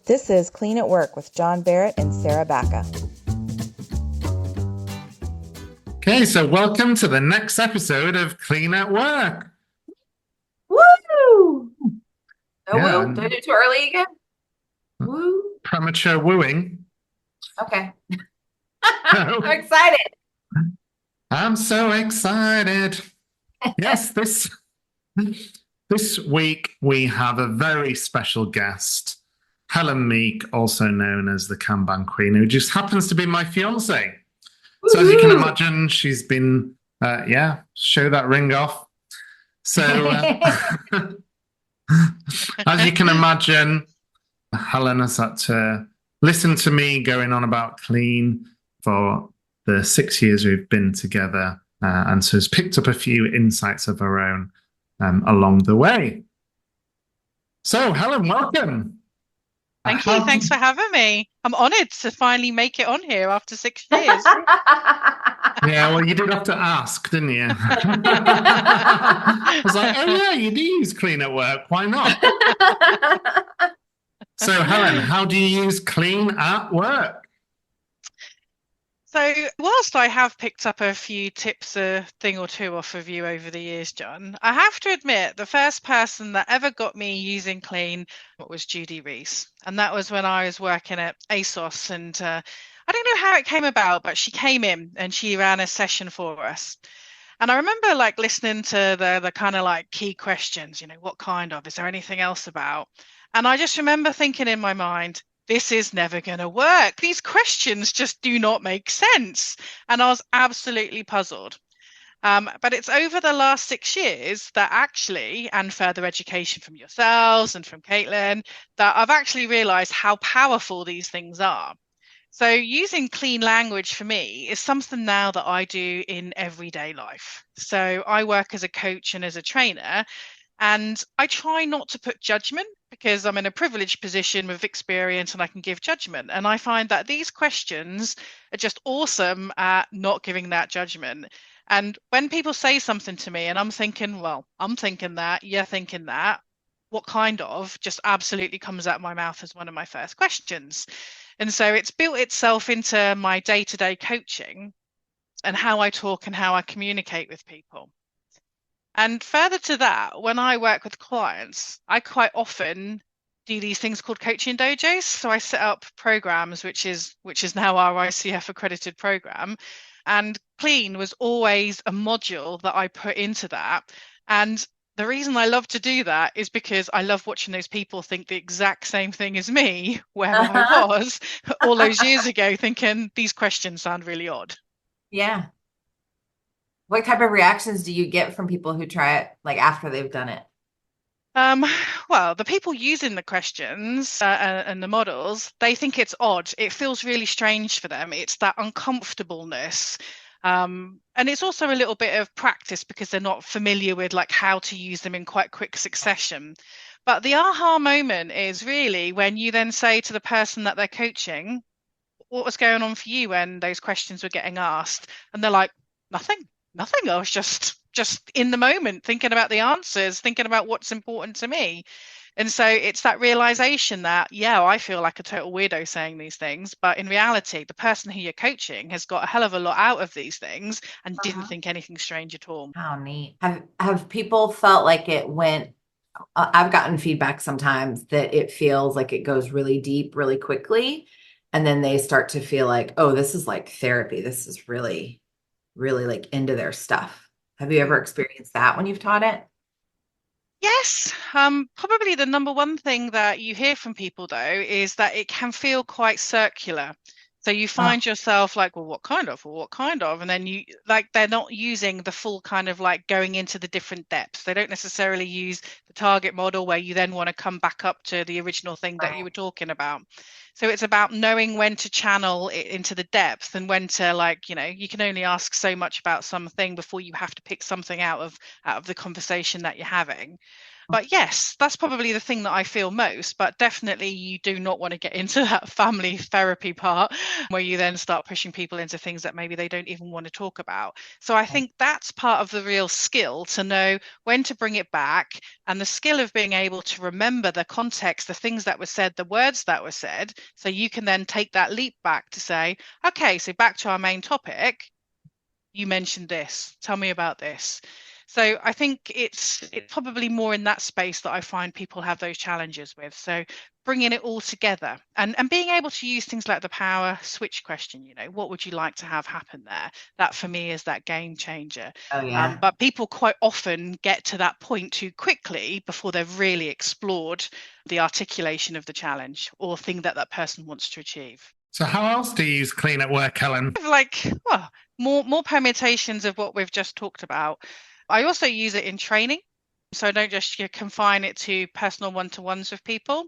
This is Clean at Work with John Barrett and Sarah Bacca. Okay, so welcome to the next episode of Clean at Work. Woo! No Yeah, woo? Did I do it too early again? Woo? premature wooing. Okay. I'm excited. I'm so excited. Yes, this week we have a very special guest, Helen Meek, also known as the Kanban Queen, who just happens to be my fiancée. So as you can imagine, she's been, show that ring off. So as you can imagine, Helen has had to listen to me going on about clean for the 6 years we've been together, and so has picked up a few insights of her own along the way. So Helen, welcome. Thank you. Thanks for having me. I'm honoured to finally make it on here after 6 years. Yeah, well, you did have to ask, didn't you? I was like, oh yeah, you do use clean at work. Why not? So Helen, how do you use clean at work? So whilst I have picked up a few tips, a thing or two off of you over the years, John, I have to admit the first person that ever got me using clean was Judy Reese. And that was when I was working at ASOS. And I don't know how it came about, but she came in and she ran a session for us. And I remember like listening to the kind of like key questions, you know, what kind of, is there anything else about? And I just remember thinking in my mind, this is never going to work. These questions just do not make sense. And I was absolutely puzzled. But it's over the last 6 years that actually, and further education from yourselves and from Caitlin, that I've actually realized how powerful these things are. So using clean language for me is something now that I do in everyday life. So I work as a coach and as a trainer, and I try not to put judgment because I'm in a privileged position with experience and I can give judgment. And I find that these questions are just awesome at not giving that judgment. And when people say something to me and I'm thinking, well, I'm thinking that, you're thinking that, what kind of, just absolutely comes out of my mouth as one of my first questions. And so it's built itself into my day-to-day coaching and how I talk and how I communicate with people. And further to that, when I work with clients, I quite often do these things called coaching dojos. So I set up programs, which is now our ICF accredited program. And clean was always a module that I put into that. And the reason I love to do that is because I love watching those people think the exact same thing as me, where I was all those years ago thinking these questions sound really odd. Yeah. What type of reactions do you get from people who try it like after they've done it? Well, the people using the questions and the models, they think it's odd. It feels really strange for them. It's that uncomfortableness. And it's also a little bit of practice because they're not familiar with like how to use them in quite quick succession. But the aha moment is really when you then say to the person that they're coaching, what was going on for you when those questions were getting asked? And they're like, nothing. I was just in the moment, thinking about the answers, thinking about what's important to me. And so it's that realization that, yeah, I feel like a total weirdo saying these things, but in reality, the person who you're coaching has got a hell of a lot out of these things and didn't think anything strange at all. How neat. Have people felt like it went, I've gotten feedback sometimes that it feels like it goes really deep, really quickly. And then they start to feel like, oh, this is like therapy. This is really, really like into their stuff. Have you ever experienced that when you've taught it? Yes, probably the number one thing that you hear from people, though, is that it can feel quite circular. So you find yourself like, well, what kind of? Well, what kind of? And then you like they're not using the full kind of like going into the different depths. They don't necessarily use the target model where you then want to come back up to the original thing that you were talking about. So it's about knowing when to channel it into the depth and when to like, you know, you can only ask so much about something before you have to pick something out of the conversation that you're having. But yes, that's probably the thing that I feel most. But definitely, you do not want to get into that family therapy part where you then start pushing people into things that maybe they don't even want to talk about. So I think that's part of the real skill, to know when to bring it back, and the skill of being able to remember the context, the things that were said, the words that were said. So you can then take that leap back to say, okay, so back to our main topic. You mentioned this. Tell me about this. So I think it's probably more in that space that I find people have those challenges with. So bringing it all together and being able to use things like the power switch question, what would you like to have happen there? That for me is that game changer. Oh, yeah. But people quite often get to that point too quickly before they've really explored the articulation of the challenge or thing that that person wants to achieve. So how else do you use clean at work, Helen? Like, well, more permutations of what we've just talked about. I also use it in training. So I don't just confine it to personal one-to-ones with people.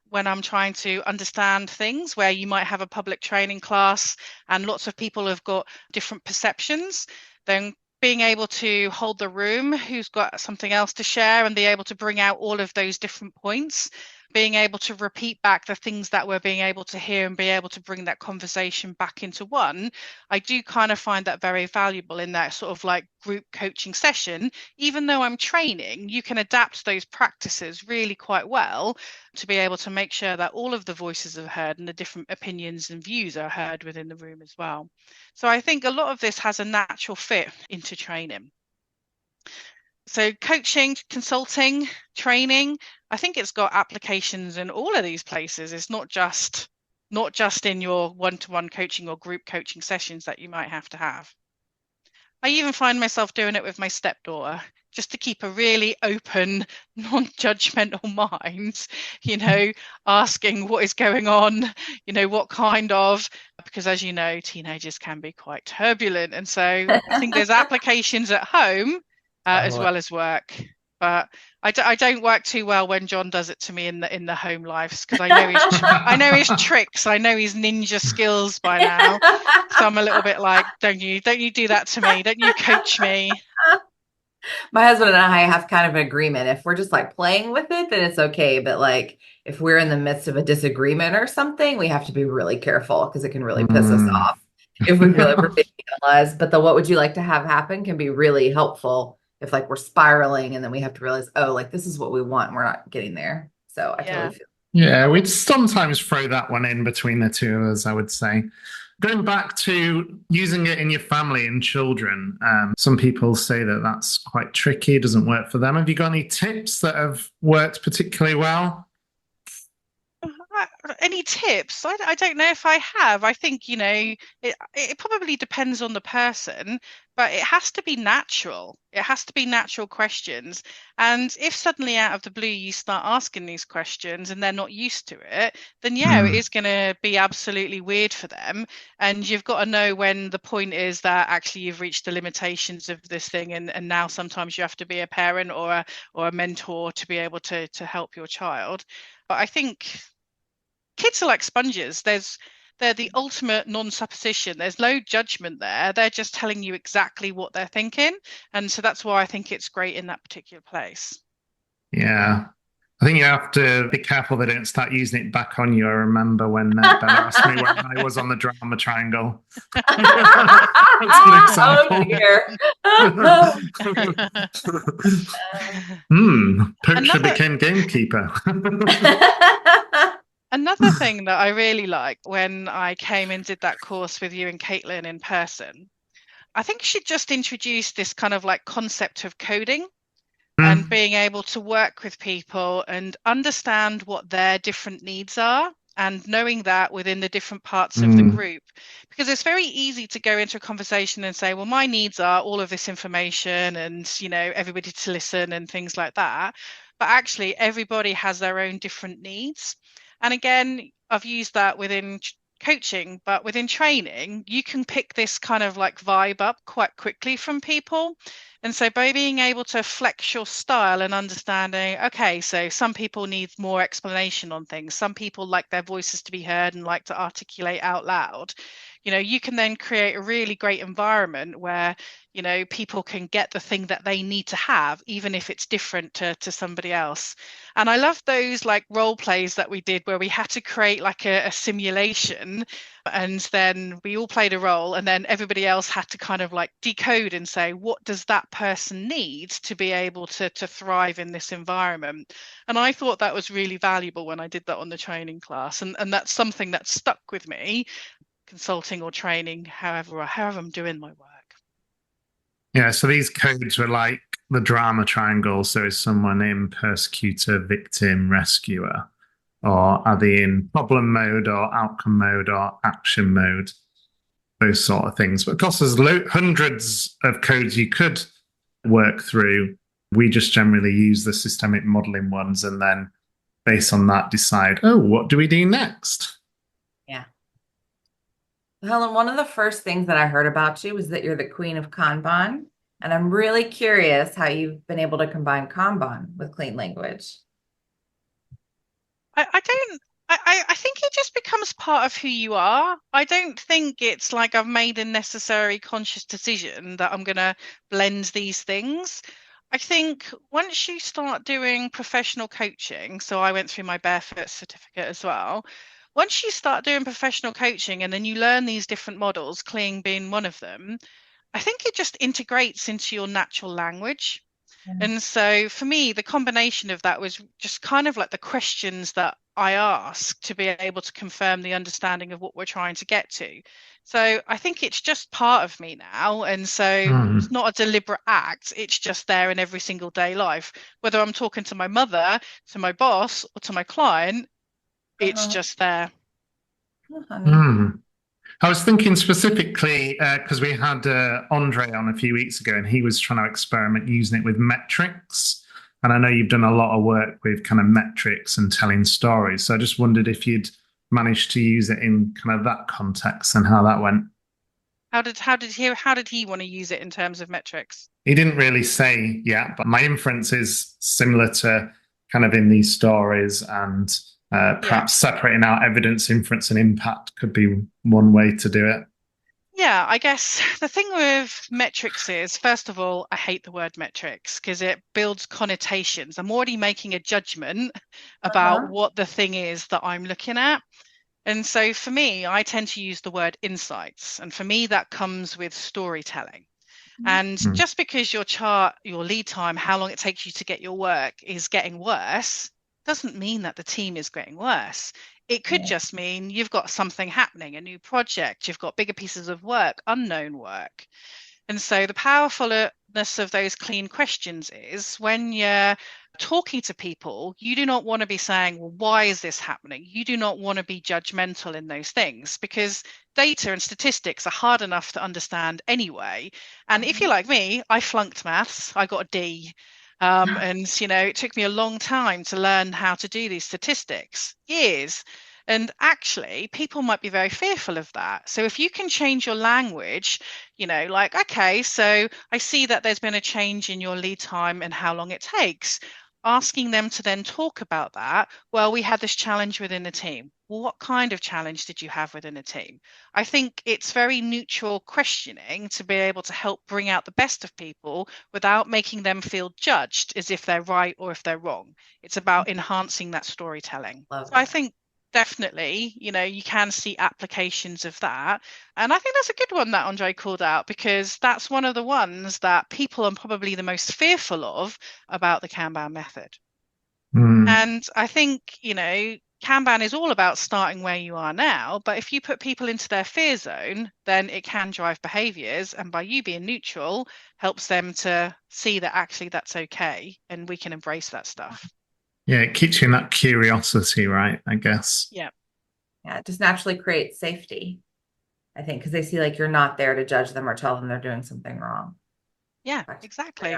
When I'm trying to understand things where you might have a public training class and lots of people have got different perceptions, then being able to hold the room who's got something else to share and be able to bring out all of those different points, being able to repeat back the things that we're being able to hear and be able to bring that conversation back into one. I do kind of find that very valuable in that sort of like group coaching session. Even though I'm training, you can adapt those practices really quite well to be able to make sure that all of the voices are heard and the different opinions and views are heard within the room as well. So I think a lot of this has a natural fit into training. So coaching, consulting, training, I think it's got applications in all of these places. It's not just in your one-to-one coaching or group coaching sessions that you might have to have. I even find myself doing it with my stepdaughter, just to keep a really open, non-judgmental mind, asking what is going on, what kind of, because as you know, teenagers can be quite turbulent. And so I think there's applications at home as well as work. But I don't work too well when John does it to me in the home lives, because I know his tricks, I know his ninja skills by now. So I'm a little bit like, don't you do that to me? Don't you coach me? My husband and I have kind of an agreement. If we're just like playing with it, then it's okay. But like if we're in the midst of a disagreement or something, we have to be really careful because it can really piss us off if we feel like we're being penalized. But the what would you like to have happen can be really helpful if like we're spiraling and then we have to realize, oh, like this is what we want and we're not getting there. So I totally feel. Yeah, we'd sometimes throw that one in between the two of us, I would say. Going back to using it in your family and children, some people say that that's quite tricky, doesn't work for them. Have you got any tips that have worked particularly well? Any tips? I don't know if I have. I think, it probably depends on the person, but it has to be natural. It has to be natural questions. And if suddenly out of the blue you start asking these questions and they're not used to it, then it is going to be absolutely weird for them. And you've got to know when the point is that actually you've reached the limitations of this thing, and now sometimes you have to be a parent or a mentor to be able to help your child. But I think kids are like sponges. They're the ultimate non-supposition. There's no judgment there. They're just telling you exactly what they're thinking. And so that's why I think it's great in that particular place. Yeah. I think you have to be careful they don't start using it back on you. I remember when Bella asked me when I was on the drama triangle. That's an example. Poacher became gamekeeper. Another thing that I really like when I came and did that course with you and Caitlin in person, I think she just introduced this kind of like concept of coding and being able to work with people and understand what their different needs are, and knowing that within the different parts of the group. Because it's very easy to go into a conversation and say, well, my needs are all of this information and, everybody to listen and things like that. But actually, everybody has their own different needs. And again, I've used that within coaching, but within training, you can pick this kind of like vibe up quite quickly from people. And so by being able to flex your style and understanding, okay, so some people need more explanation on things. Some people like their voices to be heard and like to articulate out loud. You can then create a really great environment where, people can get the thing that they need to have, even if it's different to somebody else. And I love those like role plays that we did where we had to create like a simulation, and then we all played a role, and then everybody else had to kind of like decode and say, what does that person need to be able to thrive in this environment? And I thought that was really valuable when I did that on the training class. And that's something that stuck with me, consulting or training, however I'm doing my work. Yeah, so these codes were like the drama triangle. So is someone in persecutor, victim, rescuer? Or are they in problem mode or outcome mode or action mode? Those sort of things. But of course, there's hundreds of codes you could work through. We just generally use the systemic modeling ones and then based on that decide, oh, what do we do next? Yeah. Helen, one of the first things that I heard about you was that you're the queen of Kanban. And I'm really curious how you've been able to combine Kanban with clean language. I think it just becomes part of who you are. I don't think it's like I've made a necessary conscious decision that I'm going to blend these things. I think once you start doing professional coaching, so I went through my barefoot certificate as well. Once you start doing professional coaching and then you learn these different models, clean being one of them, I think it just integrates into your natural language. And so for me, the combination of that was just kind of like the questions that I ask to be able to confirm the understanding of what we're trying to get to. So I think it's just part of me now. And so it's not a deliberate act. It's just there in every single day life. Whether I'm talking to my mother, to my boss, or to my client, it's just there. I was thinking specifically because we had Andre on a few weeks ago and he was trying to experiment using it with metrics. And I know you've done a lot of work with kind of metrics and telling stories. So I just wondered if you'd managed to use it in kind of that context and how that went. How did he want to use it in terms of metrics? He didn't really say yet, but my inference is similar to kind of in these stories and perhaps separating out evidence, inference, and impact could be one way to do it. Yeah, I guess the thing with metrics is, first of all, I hate the word metrics because it builds connotations. I'm already making a judgment about what the thing is that I'm looking at. And so for me, I tend to use the word insights. And for me, that comes with storytelling. And just because your lead time, how long it takes you to get your work is getting worse, doesn't mean that the team is getting worse. It could just mean you've got something happening, a new project, you've got bigger pieces of work, unknown work. And so the powerfulness of those clean questions is when you're talking to people, you do not want to be saying, well, why is this happening? You do not want to be judgmental in those things because data and statistics are hard enough to understand anyway. And if you're like me, I flunked maths, I got a D. And, it took me a long time to learn how to do these statistics, years. And actually, people might be very fearful of that. So if you can change your language, like, okay, so I see that there's been a change in your lead time and how long it takes. Asking them to then talk about that. Well, we had this challenge within the team. Well, what kind of challenge did you have within a team? I think it's very neutral questioning to be able to help bring out the best of people without making them feel judged as if they're right or if they're wrong. It's about enhancing that storytelling. So I think definitely, you can see applications of that. And I think that's a good one that Andre called out because that's one of the ones that people are probably the most fearful of about the Kanban method. And I think, Kanban is all about starting where you are now, but if you put people into their fear zone, then it can drive behaviors. And by you being neutral, helps them to see that actually that's okay and we can embrace that stuff. Yeah, it keeps you in that curiosity, right? I guess. Yeah, it just naturally creates safety, I think, because they see like you're not there to judge them or tell them they're doing something wrong. Yeah, exactly.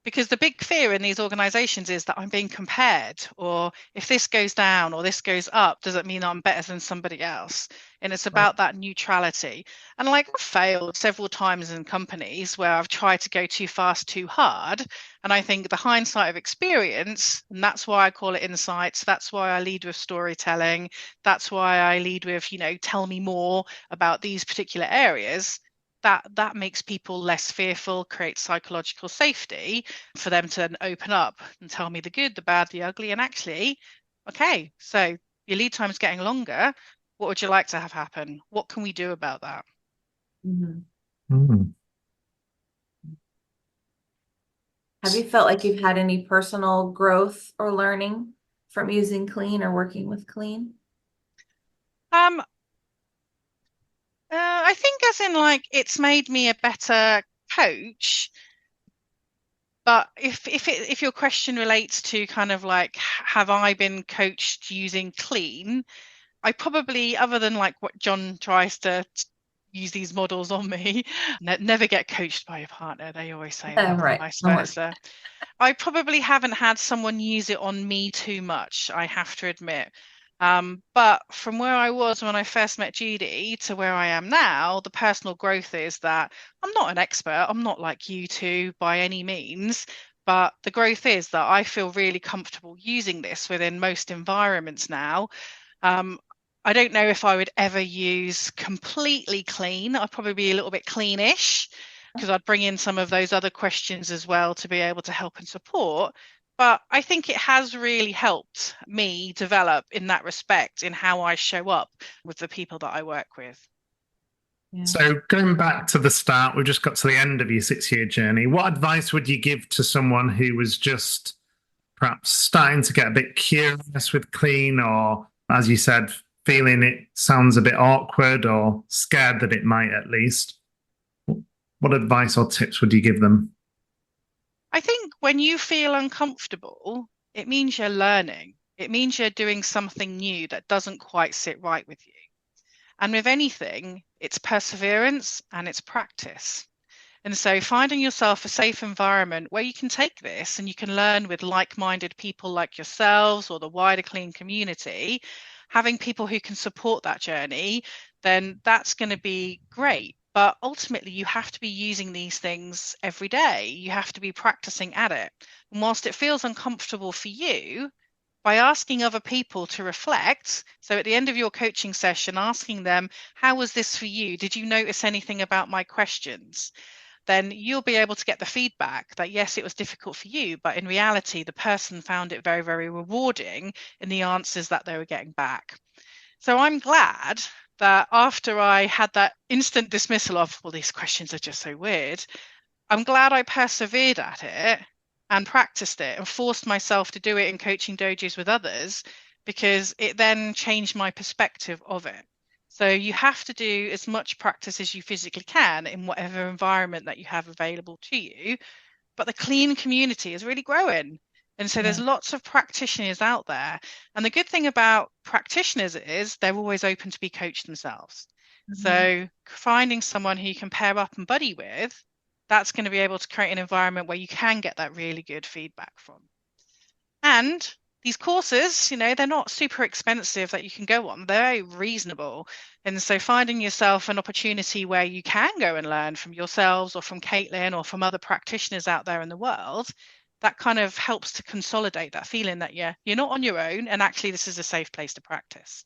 Because the big fear in these organizations is that I'm being compared, or if this goes down or this goes up, does it mean I'm better than somebody else? And it's about that neutrality. And like I've failed several times in companies where I've tried to go too fast, too hard. And I think the hindsight of experience, and that's why I call it insights. That's why I lead with storytelling. That's why I lead with, tell me more about these particular areas. That makes people less fearful, creates psychological safety for them to then open up and tell me the good, the bad, the ugly. And actually, okay, so your lead time's getting longer. What would you like to have happen? What can we do about that? Have you felt like you've had any personal growth or learning from using Clean or working with Clean? I think as in like it's made me a better coach. But if your question relates to kind of like, have I been coached using Clean? I probably, other than like what John tries to use these models on me, never get coached by your partner. They always say that, Right. vice versa. I probably haven't had someone use it on me too much, I have to admit. But from where I was when I first met Judy to where I am now, the personal growth is that I'm not an expert. I'm not like you two by any means. But the growth is that I feel really comfortable using this within most environments now. I don't know if I would ever use completely clean. I'd probably be a little bit cleanish because I'd bring in some of those other questions as well to be able to help and support. But I think it has really helped me develop in that respect in how I show up with the people that I work with. Yeah. So going back to the start, we've just got to the end of your 6-year journey. What advice would you give to someone who was just perhaps starting to get a bit curious with Clean, or, as you said, feeling it sounds a bit awkward or scared that it might at least? What advice or tips would you give them? I think when you feel uncomfortable, it means you're learning. It means you're doing something new that doesn't quite sit right with you. And with anything, it's perseverance and it's practice. And so finding yourself a safe environment where you can take this and you can learn with like-minded people like yourselves or the wider Clean community, having people who can support that journey, then that's going to be great. But ultimately, you have to be using these things every day. You have to be practicing at it. And whilst it feels uncomfortable for you, by asking other people to reflect, so at the end of your coaching session, asking them, how was this for you? Did you notice anything about my questions? Then you'll be able to get the feedback that, yes, it was difficult for you, but in reality, the person found it very, very rewarding in the answers that they were getting back. So I'm glad that after I had that instant dismissal of, well, these questions are just so weird, I'm glad I persevered at it and practiced it and forced myself to do it in coaching dojos with others, because it then changed my perspective of it. So you have to do as much practice as you physically can in whatever environment that you have available to you. But the Clean community is really growing. And so there's lots of practitioners out there. And the good thing about practitioners is they're always open to be coached themselves. So finding someone who you can pair up and buddy with, that's going to be able to create an environment where you can get that really good feedback from. And these courses, they're not super expensive that you can go on. They're very reasonable. And so finding yourself an opportunity where you can go and learn from yourselves or from Caitlin or from other practitioners out there in the world, that kind of helps to consolidate that feeling that you're not on your own, and actually this is a safe place to practice.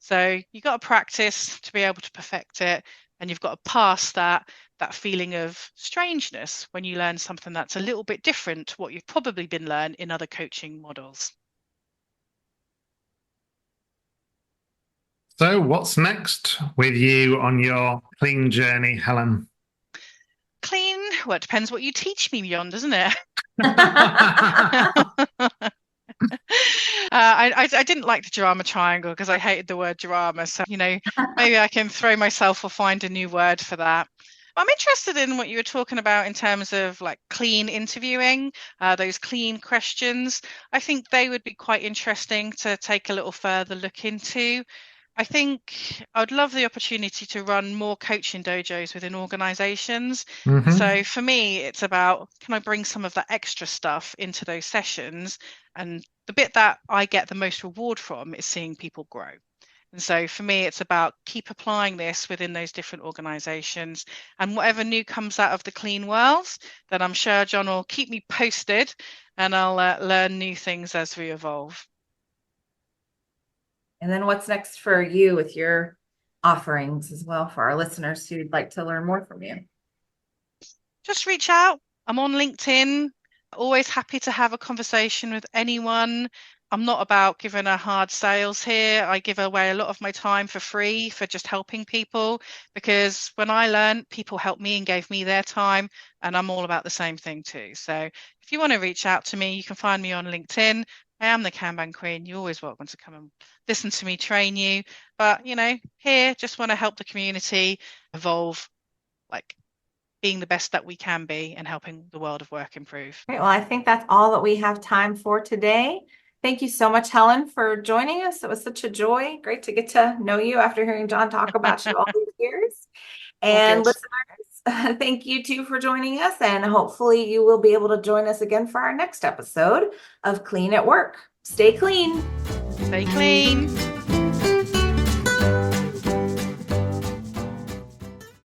So you've got to practice to be able to perfect it, and you've got to pass that feeling of strangeness when you learn something that's a little bit different to what you've probably been learned in other coaching models. So what's next with you on your Clean journey, Helen? Clean, well, it depends what you teach me beyond, doesn't it? I didn't like the drama triangle because I hated the word drama. So, maybe I can throw myself or find a new word for that. I'm interested in what you were talking about in terms of like Clean interviewing, those Clean questions. I think they would be quite interesting to take a little further look into. I think I'd love the opportunity to run more coaching dojos within organizations. Mhm. So for me, it's about, can I bring some of that extra stuff into those sessions? And the bit that I get the most reward from is seeing people grow. And so for me, it's about keep applying this within those different organizations, and whatever new comes out of the clean worlds, then I'm sure John will keep me posted, and I'll learn new things as we evolve. And then what's next for you with your offerings as well for our listeners who'd like to learn more from you? Just reach out. I'm on LinkedIn. Always happy to have a conversation with anyone. I'm not about giving a hard sales here. I give away a lot of my time for free for just helping people, because when I learned, people helped me and gave me their time, and I'm all about the same thing too. So if you want to reach out to me, you can find me on LinkedIn. I am the Kanban Queen. You're always welcome to come and listen to me, train you. But, here, just want to help the community evolve, like being the best that we can be and helping the world of work improve. Great. Well, I think that's all that we have time for today. Thank you so much, Helen, for joining us. It was such a joy. Great to get to know you after hearing John talk about you all these years. And listeners, thank you too for joining us. And hopefully you will be able to join us again for our next episode of Clean at Work. Stay clean. Stay clean.